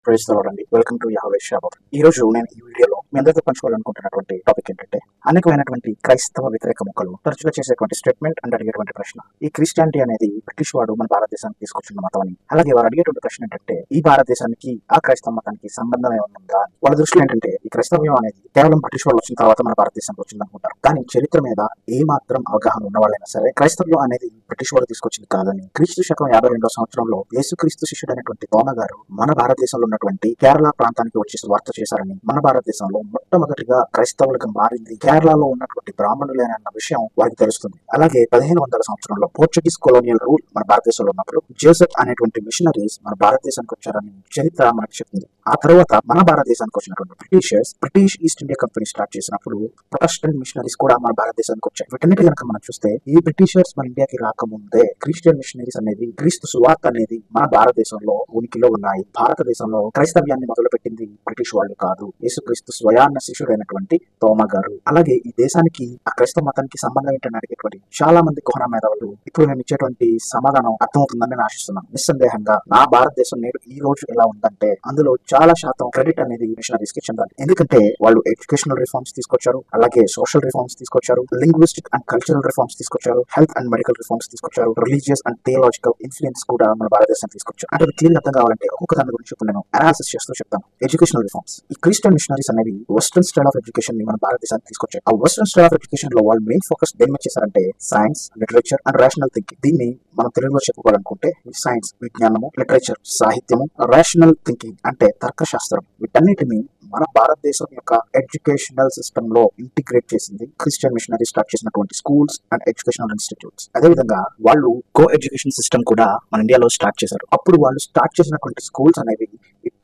Praise the lord అండి. Welcome to యెహోవా షాబాత్. ఈ రోజు నేను ఈ వీడియోలో మీ అందరితో పంచుకోవాలనుకుంటున్నటువంటి టాపిక్ ఏంటంటే అనేకమైనటువంటి క్రైస్తవ వ్యతిరేక ముక్కలు తరచుగా చేసేటువంటి స్టేట్మెంట్ అండ్ అడిగేటువంటి ప్రశ్న. ఈ క్రిస్టియానిటీ అనేది బ్రిటిష్ వాడు మన భారతదేశానికి తీసుకొచ్చిన మతం అని. అలాగే వారు అడిగేటువంటి ప్రశ్న ఏంటంటే ఈ భారతదేశానికి ఆ క్రైస్తవ మతానికి సంబంధం ఏమైనా ఉందా? వాళ్ళ దృష్టిలో ఏంటంటే ఈ క్రైస్తవ్యం అనేది కేవలం బ్రిటిష్ వాళ్ళు వచ్చిన తర్వాత మన భారతదేశానికి వచ్చింది అనుకుంటారు. కానీ చరిత్ర మీద ఏ మాత్రం అవగాహన ఉన్న వాళ్ళైనా సరే క్రైస్తవ్యం అనేది బ్రిటిష్ వాళ్ళు తీసుకొచ్చింది కాదని, క్రీస్తు శకం 52వ సంవత్సరంలో యేసుక్రీస్తు శిష్యుడైనటువంటి తోమ గారు మన భారతదేశంలో ఉన్నటువంటి కేరళ ప్రాంతానికి వచ్చి స్వార్థ చేశారని, మన భారతదేశంలో మొట్టమొదటిగా క్రైస్తవులుగా మారింది కేరళలో ఉన్నటువంటి బ్రాహ్మణులే అన్న విషయం వారికి తెలుస్తుంది. అలాగే 1500వ సంవత్సరంలో పోర్చుగీస్ కొలోనియల్ రూల్ మన భారతదేశంలో ఉన్నప్పుడు జోసెఫ్ అనేటువంటి మిషనరీస్ మన భారతదేశానికి వచ్చారని చరిత్ర మనకు చెప్తుంది. ఆ తర్వాత మన భారతదేశానికి వచ్చినటువంటి British east India company start చేసినప్పుడు ప్రొటెస్టెంట్ మిషనరీస్ కూడా మన భారతదేశానికి వచ్చాయి. వీటన్నిటి కనుక మనం చూస్తే ఈ బ్రిటిషర్స్ మన ఇండియాకి రాకముందే క్రిస్టియన్ మిషనరీస్ అనేది, క్రీస్తు సువార్త అనేది మన భారతదేశంలో ఉనికిలో ఉన్నాయి. భారతదేశంలో క్రైస్తవ్యాన్ని మొదలుపెట్టింది బ్రిటిష్ వాళ్ళు కాదు, యేసుక్రీస్తు స్వయాన్న శిష్యుడైనటువంటి తోమ గారు. అలాగే ఈ దేశానికి ఆ క్రైస్తవ మతానికి సంబంధం ఏంటని అడిగేటువంటి చాలా మంది కుహన మేధావులు ఇప్పుడు మేము ఇచ్చేటువంటి సమాధానం అర్థమవుతుందని నేను ఆశిస్తున్నాను. నిస్సందేహంగా నా భారతదేశం నేడు ఈ రోజు ఎలా ఉందంటే అందులో చాలా శాతం క్రెడిట్ అనేది మిషనరీస్ కి చెందాలి. ఎందుకంటే వాళ్ళు ఎడ్యుకేషనల్ రిఫార్మ్స్ తీసుకొచ్చారు, అలాగే సోషల్ రిఫార్మ్స్ తీసుకొచ్చారు, లింగ్విస్టిక్ అండ్ కల్చరల్ రిఫార్మ్స్ తీసుకొచ్చారు, హెల్త్ అండ్ మెడికల్ రిఫార్మ్స్ తీసుకొచ్చారు, రిలీజియస్ అండ్ థియలాజికల్ ఇన్ఫ్లుయెన్స్ కూడా మన భారతదేశం తీసుకొచ్చారు. అంటే క్లియర్ అర్థం కావాలంటే ఒక్కొక్క దాని గురించి ఇప్పుడు నేను అనాలిసిస్ చేస్తూ చెప్తాను. Educational reforms. ఈ క్రిస్టియన్ మిషనరీస్ అనేవి వెస్టర్న్ స్టైల్ ఆఫ్ ఎడ్యుకేషన్ ని మన భారతదేశానికి తీసుకొచ్చారు. ఆ వెస్టర్న్ స్టైల్ ఆఫ్ ఎడ్యుకేషన్ లో వాళ్ళు మెయిన్ ఫోకస్ దేని మీద చేశారంటే science, literature and rational thinking. దీన్ని మనం తెలుగులో చెప్పుకోవాలనుకుంటే సైన్స్, విజ్ఞానము, లిటరేచర్, సాహిత్యము, రేషనల్ థింకింగ్ అంటే తర్కశాస్త్రం, వీటన్నిటిని మన భారతదేశం యొక్క ఎడ్యుకేషనల్ సిస్టమ్ లో ఇంటిగ్రేట్ చేసింది క్రిస్టియన్ మిషనరీ స్టార్ట్ చేసినటువంటి స్కూల్స్ అండ్ ఎడ్యుకేషనల్ ఇన్స్టిట్యూట్స్. అదేవిధంగా వాళ్ళు కో ఎడ్యుకేషన్ సిస్టమ్ కూడా మన ఇండియాలో స్టార్ట్ చేశారు. అప్పుడు వాళ్ళు స్టార్ట్ చేసినటువంటి స్కూల్స్ అనేవి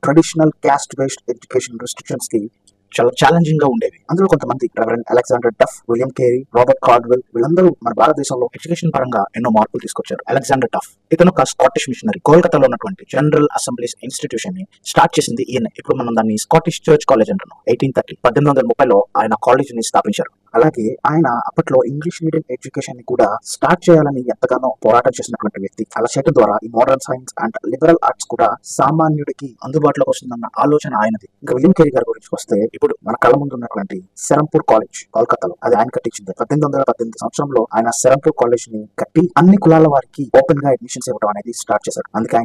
traditional caste based education restrictions కి చాలా ఛాలెంజింగ్ గా ఉండేవి. అందులో కొంతమంది reverend Alexander Duff, William Carey, Robert Caldwell వీళ్ళందరూ మన భారతదేశంలో ఎడ్యుకేషన్ పరంగా ఎన్నో మార్పులు తీసుకొచ్చారు. అలెగ్జాండర్ డఫ్ ఇతను ఒక స్కాటిష్ మిషనరీ. కోల్కతాలో ఉన్నటువంటి జనరల్ అసెంబ్లీస్ ఇన్స్టిట్యూషన్ ని స్టార్ట్ చేసింది ఈయన. ఇప్పుడు మనం దాన్ని స్కాటిష్ చర్చ్ కాలేజ్ అంటున్నాం. 1830 ఆయన కాలేజ్ ని స్థాపించారు. అలాగే ఆయన అప్పట్లో ఇంగ్లీష్ మీడియం ఎడ్యుకేషన్ ని కూడా స్టార్ట్ చేయాలని ఎంతగానో పోరాటం చేసినటువంటి వ్యక్తి. అలా చేయడం ద్వారా ఈ modern science and liberal arts కూడా సామాన్యుడికి అందుబాటులోకి వస్తుందన్న ఆలోచన ఆయనది. ఇంకా విలియం కేరీ గారి గురించి వస్తే ఇప్పుడు మన కళ్ళ ముందు ఉన్నటువంటి సెరంపూర్ కాలేజ్ కోల్కతాలో అది ఆయన కట్టించింది. 1818 సంవత్సరంలో ఆయన సెరంపూర్ కాలేజ్ ని కట్టి అన్ని కులాల వారికి ఓపెన్ గా అడ్మిషన్స్ ఇవ్వడం అనేది స్టార్ట్ చేశారు. అందుకే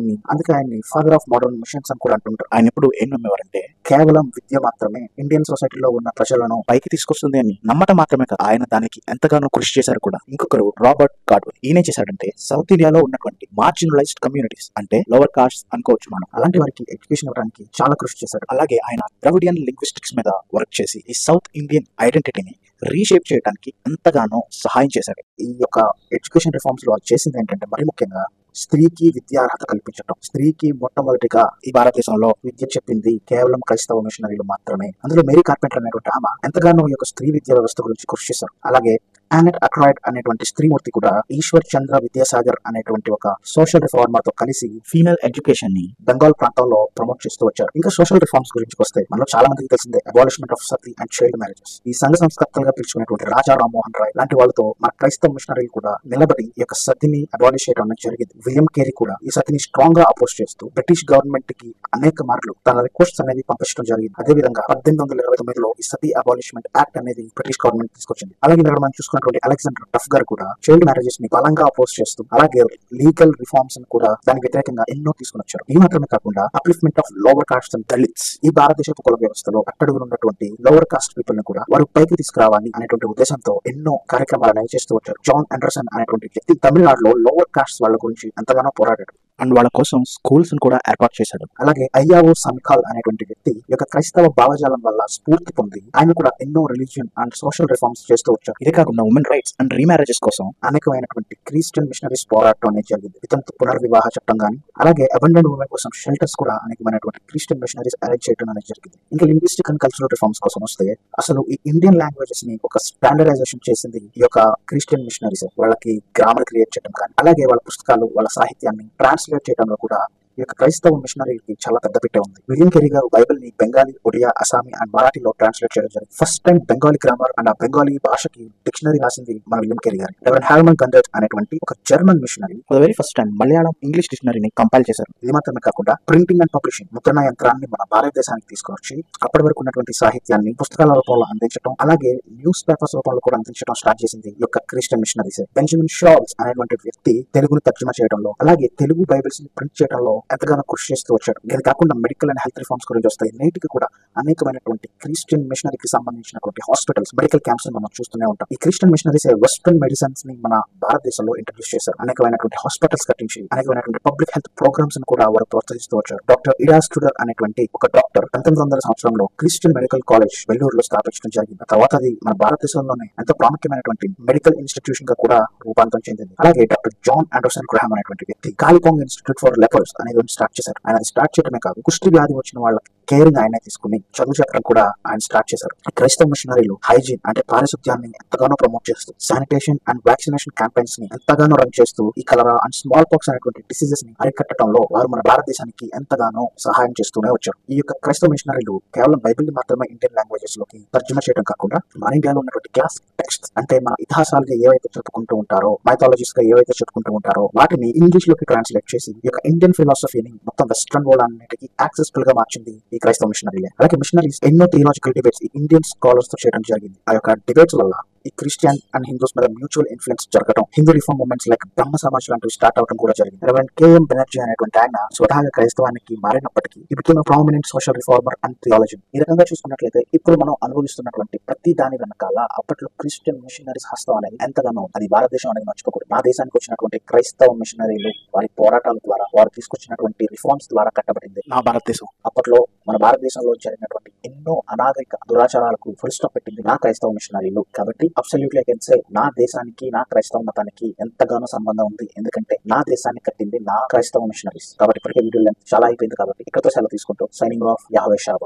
ఆయన్ని ఫాదర్ ఆఫ్ మోడర్న్ మిషన్స్ అని కూడా అంటుంటారు. ఆయన ఇప్పుడు ఏం నమ్మేవారంటే కేవలం విద్య మాత్రమే ఇండియన్ సొసైటీలో ఉన్న ప్రజలను పైకి తీసుకొస్తుంది అని నమ్మటం మాత్రమే కాదు, ఆయన దానికి ఎంతగానో కృషి చేశారు కూడా. ఇంకొకరు రాబర్ట్ కార్డ్వెల్. ఈయన చేశాడంటే సౌత్ ఇండియాలో ఉన్నటువంటి మార్జినలైజ్డ్ కమ్యూనిటీస్ అంటే లోవర్ కాస్ట్ అనుకోవచ్చు మనం, అలాంటి వారికి ఎడ్యుకేషన్ ఇవ్వడానికి చాలా కృషి చేశారు. అలాగే ఆయన ద్రవిడియన్ లింగ్విస్టిక్స్ మీద వర్క్ చేసి ఈ సౌత్ ఇండియన్ ఐడెంటిటీని రీషేప్ చేయడానికి ఎంతగానో సహాయం చేశారు. ఈ యొక్క ఎడ్యుకేషన్ రిఫార్మ్స్ లో చేసింది ఏంటంటే మరి ముఖ్యంగా స్త్రీకి విద్యార్హత కల్పించడం. స్త్రీకి మొట్టమొదటిగా ఈ భారతదేశంలో విద్య చెప్పింది కేవలం క్రైస్తవ మిషనరీలు మాత్రమే. అందులో మేరీ కార్పెంటర్ అనేటువంటి ఆమె ఎంతగానో ఈ యొక్క స్త్రీ విద్యా వ్యవస్థ గురించి కృషి చేశారు. అలాగే ఆనెట్ అక్రాయిడ్ అనేటువంటి స్త్రీమూర్తి కూడా ఈశ్వర్ చంద్ర విద్యాసాగర్ అనేటువంటి ఒక సోషల్ రిఫార్మర్ తో కలిసి ఫీమేల్ ఎడ్యుకేషన్ ని బెంగాల్ ప్రాంతంలో ప్రమోట్ చేస్తూ వచ్చారు. ఇంకా సోషల్ రిఫార్మ్స్ గురించి వస్తే మనలో చాలా మందికి తెలిసిందే abolishment of Sati and child marriages. ఈ సంఘ సంస్కర్తలుగా పిలుచుకునేటువంటి రాజా రామ్మోహన్ రాయ్ లాంటి వాళ్ళతో మన క్రైస్తవ మిషనరీలు కూడా నిలబడి ఈ యొక్క సతిని అబాలిష్ చేయడం అనేది జరిగింది. విలియం కేరీ కూడా ఈ సతిని స్ట్రాంగ్ గా అపోజ్ చేస్తూ బ్రిటిష్ గవర్నమెంట్ కి అనేక మార్లు తన రిక్వెస్ట్ అనేది పంపించడం జరిగింది. అదేవిధంగా 1829లో ఈ సతీ అబాలిష్మెంట్ యాక్ట్ అనేది బ్రిటిష్ గవర్నమెంట్ తీసుకొచ్చింది. అలాగే మనం చూసుకున్నటువంటి అలెగ్జాండర్ డఫ్ గారు కూడా చైల్డ్ మ్యారేజెస్ ని బలంగా అపోజ్ చేస్తూ అలాగే లీగల్ రిఫార్మ్స్ ని కూడా దానికి వ్యతిరేకంగా ఎన్నో తీసుకుని వచ్చారు. ఈ మాత్రమే కాకుండా upliftment of lower caste and Dalits, ఈ భారతదేశపు కుల వ్యవస్థలో అట్టడుగున ఉన్నటువంటి లోవర్ కాస్ట్ పీపుల్ ని కూడా వారు పైకి తీసుకురావాలి అనేటువంటి ఉద్దేశంతో ఎన్నో కార్యక్రమాలను చేస్తూ వచ్చారు. జాన్ ఆండర్సన్ అనేటువంటి వ్యక్తి తమిళనాడులో లోవర్ కాస్ట్ వాళ్ళ గురించి ఎంతగానో పోరాడాడు అండ్ వాళ్ళ కోసం స్కూల్స్ ని కూడా ఏర్పాటు చేశాడు. అలాగే అయ్యావో సమికాల్ అనేటువంటి వ్యక్తి యొక్క క్రైస్తవ భావజాలం వల్ల స్ఫూర్తి పొంది ఆయన కూడా ఎన్నో రిలీజియన్ అండ్ సోషల్ రిఫార్మ్స్ చేస్తూ వచ్చారు. ఇదే కాకుండా ఉమెన్ రైట్స్ అండ్ రీమ్యారేజెస్ కోసం అనేకమైనటువంటి క్రిస్టియన్ మిషనరీస్ పోరాటం అనేది జరిగింది. వితంతు పునర్వివాహ చట్టం గానీ అలాగే అబండెంట్ ఉమెన్ కోసం షెల్టర్స్ కూడా అనేకమైనటువంటి క్రిస్టియన్ మిషనరీస్ అరేంజ్ చేయడం అనేది జరిగింది. ఇంకా లింగ్విస్టిక్ అండ్ కల్చరల్ రిఫార్మ్స్ కోసం వస్తే అసలు ఈ ఇండియన్ లాంగ్వేజెస్ ని ఒక స్టాండర్డైజేషన్ చేసింది ఈ యొక్క క్రిస్టియన్ మిషనరీస్. వాళ్ళకి గ్రామర్ క్రియేట్ చేయడం కానీ అలాగే వాళ్ళ పుస్తకాలు వాళ్ళ సాహిత్యాన్ని ట్రాన్స్లేట్ చేయడంలో కూడా ఈ యొక్క క్రైస్తవ మిషనరీకి చాలా పెద్ద పెట్టే ఉంది. విలియం కెరీ గారు బైబిల్ ని బెంగాలీ, ఒడియా, అసామీ అండ్ మరాఠీలో ట్రాన్స్లేట్ చేయడం జరిగింది. First time Bengali grammar and ఆ బెంగాలీ భాషకి డిక్షనరీ రాసింది మన విలియం కెరీ గారు. రెవరెండ్ హార్మన్ గండర్ట్ అనేటువంటి ఒక German missionary for the very first time Malayalam English డిక్షనరీని కంపైల్ చేశారు. ఇది మాత్రమే కాకుండా ప్రింటింగ్ అండ్ పబ్లిషింగ్ ముద్రణ యంత్రాన్ని మన భారతదేశానికి తీసుకొచ్చి అప్పటి వరకు ఉన్నటువంటి సాహిత్యాన్ని పుస్తకాల రూపంలో అందించడం, అలాగే న్యూస్ పేపర్స్ రూపంలో కూడా అందించడం స్టార్ట్ చేసింది ఈ యొక్క క్రిస్టియన్ మిషనరీస్. బెంజమిన్ షాల్స్ అనేటువంటి వ్యక్తి తెలుగును తర్జుమా చేయడంలో, అలాగే తెలుగు బైబిల్స్ ని ప్రింట్ చేయడంలో ఎంతగానో కృషి చేస్తూ వచ్చాడు. ఇది కాకుండా మెడికల్ అండ్ హెల్త్ రిఫార్మ్స్ గురించి వస్తాయి. నేటికి కూడా అనేకమైనటువంటి క్రిస్టియన్ మిషనరీకి సంబంధించినటువంటి హాస్పిటల్స్, మెడికల్ క్యాంప్స్ మనం చూస్తూనే ఉంటాం. ఈ క్రిస్టియన్ మిషనరీస్ వెస్టర్న్ మెడిసిన్స్ ని మన భారతదేశంలో ఇంట్రడ్యూస్ చేశారు. అనేకమైనటువంటి హాస్పిటల్స్ కట్టించి అనేకమైనటువంటి పబ్లిక్ హెల్త్ ప్రోగ్రామ్స్ ని కూడా వారు ప్రోత్సహిస్తూ వచ్చారు. డాక్టర్ ఇడా స్టూడర్ అనేటువంటి ఒక డాక్టర్ 1900 సంవత్సరంలో క్రిస్టియన్ మెడికల్ కాలేజ్ వెల్లూరులో స్థాపించడం జరిగింది. తర్వాత అది మన భారతదేశంలోనే ఎంతో ప్రాముఖ్యమైనటువంటి మెడికల్ ఇన్స్టిట్యూషన్ గా కూడా రూపాంతరం చెందింది. అలాగే డాక్టర్ జాన్ ఆండర్సన్ గ్రహాం అనేటువంటి వ్యక్తి కాలికాంగ్ ఇన్స్టిట్యూట్ ఫర్ లెపర్స్ అనేది స్టార్ట్ చేశారు. ఆయన అది స్టార్ట్ చేయడమే కాదు, కుష్టి వ్యాధి వచ్చిన వాళ్ళకి కేరింగ్ ఆయన తీసుకుని చదువు చెప్పడం కూడా ఆయన స్టార్ట్ చేశారు. క్రైస్తవ మిషనరీలు హైజీన్ అంటే పారిశుద్ధ్యాన్ని ఎంతగానో ప్రమోట్ చేస్తూ, శానిటేషన్ అండ్ వ్యాక్సినేషన్ క్యాంపెయిన్స్ ని ఎంతగానో రన్ చేస్తూ ఈ కలరా అండ్ స్మాల్ పాక్స్ అనేటువంటి డిసీజెస్ ని అరికట్టడంలో వారు మన భారతదేశానికి ఎంతగానో సహాయం చేస్తూనే వచ్చారు. ఈ యొక్క క్రైస్తవ మిషనరీలు కేవలం బైబిల్ ని మాత్రమే ఇండియన్ లాంగ్వేజెస్ లోకి తర్జుమా చేయడం కాకుండా మన ఇండియాలో ఉన్నటువంటి క్లాస్ టెక్స్ట్ అంటే మన ఇతిహాసాలుగా ఏవైతే చెప్పుకుంటూ ఉంటారో, మైథాలజీస్ గా ఏవైతే చెప్పుకుంటూ ఉంటారో వాటిని ఇంగ్లీష్ లోకి ట్రాన్స్లేట్ చేసి ఈ యొక్క ఇండియన్ ఫిలాసఫీని మొత్తం వెస్ట్రన్ వరల్డ్ అన్నిటికీ యాక్సెసిబుల్ గా మార్చింది ఈ క్రైస్తవ మిషనరీలే. అలాగే మిషనరీస్ ఎన్నో థియలాజికల్ డిబేట్స్ ఇండియన్ స్కాలర్స్ తో చేయడం జరిగింది. ఆ యొక్క డిబేట్స్ వల్ల ఈ క్రిస్టియన్ అండ్ హిందూస్ మీద మ్యూచువల్ ఇన్ఫ్లుయెన్స్ జరగడం, హిందూ రిఫార్మ్ మూవ్మెంట్స్ లైక్ బ్రహ్మ సమాజ్ లాంటివి స్టార్ట్ అవడం కూడా జరిగింది. రెవరెండ్ కేఎం బెనర్జీ అనేటువంటి ఆయన స్వతహాగా క్రైస్తవానికి మారినప్పటికీ he became prominent social reformer and theology. ఈ రకంగా చూసుకున్నట్లయితే ఇప్పుడు మనం అనుభవిస్తున్నటువంటి ప్రతి దాని వెనకాల అప్పట్లో క్రిస్టియన్ మిషనరీస్ హస్తం అనేది ఎంతగానో అది భారతదేశం అనేది మర్చిపోకూడదు. మా దేశానికి వచ్చినటువంటి క్రైస్తవ మిషనరీలు వారి పోరాటాల ద్వారా, వారు తీసుకొచ్చినటువంటి రిఫార్మ్స్ ద్వారా కట్టబడింది నా భారతదేశం. అప్పట్లో మన భారతదేశంలో జరిగినటువంటి ఎన్నో అనాగరిక దురాచారాలకు ఫుల్ స్టాప్ పెట్టింది నా క్రైస్తవ మిషనరీలు. కాబట్టి అబ్సల్యూట్లీ ఐ కెన్ సే నా దేశానికి, నా క్రైస్తవ మతానికి ఎంతగానో సంబంధం ఉంది. ఎందుకంటే నా దేశాన్ని కట్టింది నా క్రైస్తవ మిషనరీస్. కాబట్టి ఇప్పటికే వీడియో లెంత్ చాలా అయిపోయింది కాబట్టి ఇక్కడతో సెలవు తీసుకుంటూ సైనింగ్ ఆఫ్ యాహవే షాబత్.